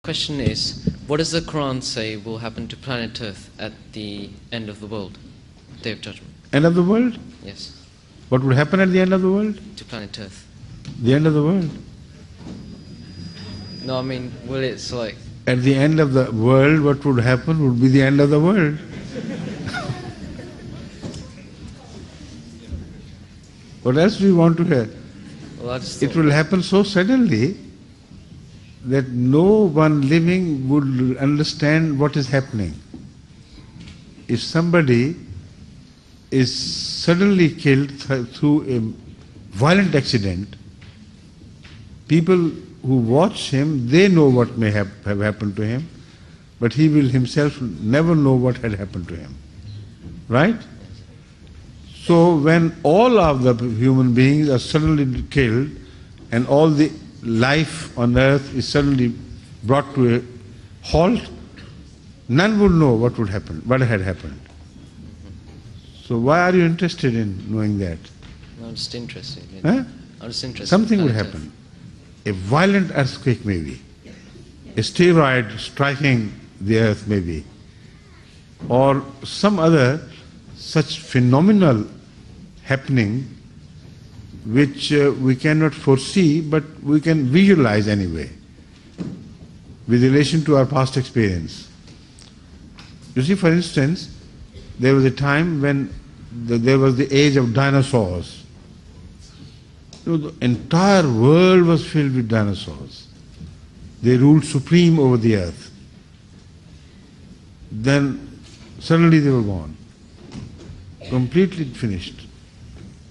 question is, what does the Quran say will happen to planet Earth at the end of the world, Day of Judgment? End of the world? Yes. What would happen at the end of the world? To planet Earth. The end of the world. No, I mean, will it's like... At the end of the world, what would happen would be the end of the world. What else do you want to hear? Well, I just It will happen so suddenly that no one living would understand what is happening. If somebody is suddenly killed through a violent accident, people who watch him, they know what may have happened to him, but he will himself never know what had happened to him. Right? So when all of the human beings are suddenly killed and all the life on earth is suddenly brought to a halt, none would know what would happen, what had happened. So why are you interested in knowing that? I'm just interested. Huh? I'm just interested. Something in would planet happen. A violent earthquake maybe, a asteroid striking the earth maybe, or some other such phenomenal happening which we cannot foresee but we can visualize anyway with relation to our past experience. You see, for instance, there was a time when there was the age of dinosaurs. The entire world was filled with dinosaurs. They ruled supreme over the earth. Then suddenly they were gone, completely finished.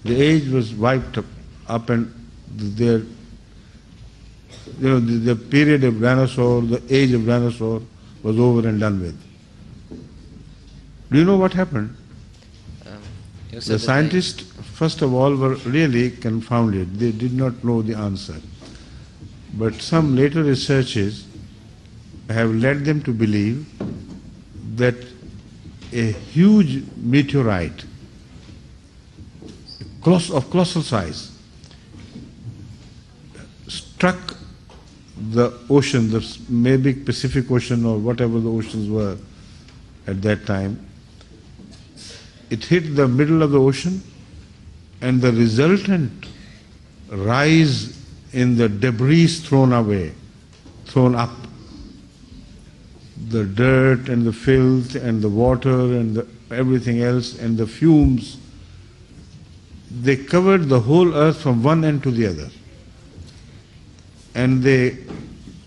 The age was wiped up and the period of dinosaur, the age of dinosaur was over and done with. Do you know what happened? The scientists, first of all, were really confounded. They did not know the answer. But some later researches have led them to believe that a huge meteorite of colossal size struck the ocean, maybe Pacific Ocean or whatever the oceans were at that time. It hit the middle of the ocean, and the resultant rise in the debris thrown up, the dirt and the filth and the water and everything else and the fumes, they covered the whole earth from one end to the other. And they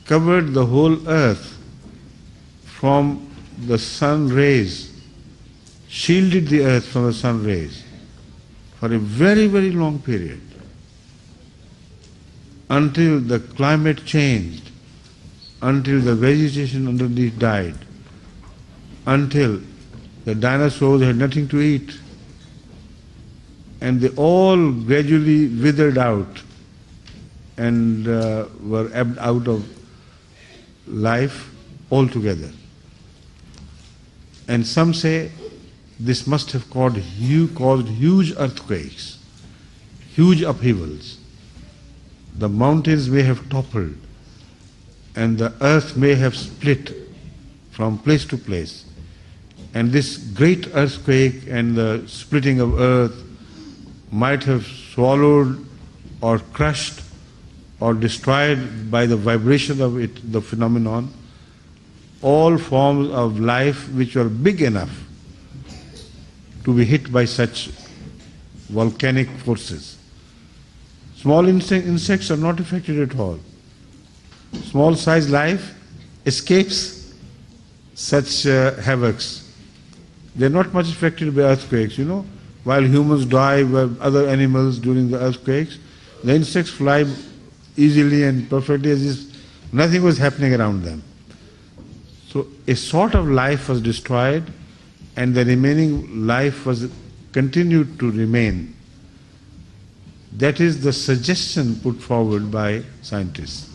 covered the whole earth from the sun rays, shielded the earth from the sun rays for a very, very long period, until the climate changed, until the vegetation underneath died, until the dinosaurs had nothing to eat, and they all gradually withered out and were ebbed out of life altogether. And some say this must have caused huge earthquakes, huge upheavals. The mountains may have toppled and the earth may have split from place to place. And this great earthquake and the splitting of earth might have swallowed or crushed or destroyed by the vibration of it, the phenomenon, all forms of life which were big enough to be hit by such volcanic forces. Small insects are not affected at all. Small sized life escapes such havocs. They are not much affected by earthquakes, you know. While humans die, while other animals during the earthquakes, the insects fly easily and perfectly as if nothing was happening around them. So a sort of life was destroyed and the remaining life was continued to remain. That is the suggestion put forward by scientists.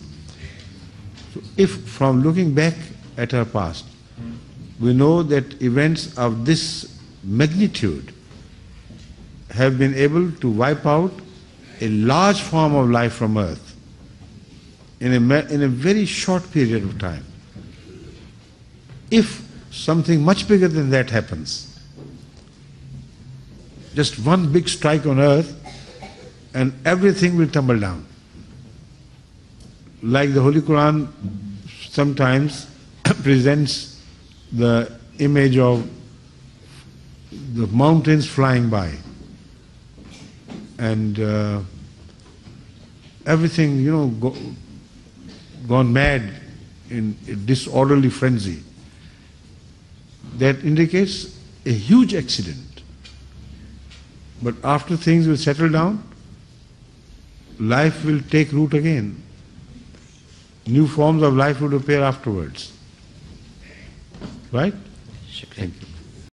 So if from looking back at our past, we know that events of this magnitude have been able to wipe out a large form of life from Earth in a very short period of time. if something much bigger than that happens, just one big strike on earth and everything will tumble down. Like the Holy Quran sometimes presents the image of the mountains flying by and everything, gone mad in a disorderly frenzy. That indicates a huge accident. But after things will settle down, life will take root again. New forms of life would appear afterwards. Right? Shukriya. Thank you.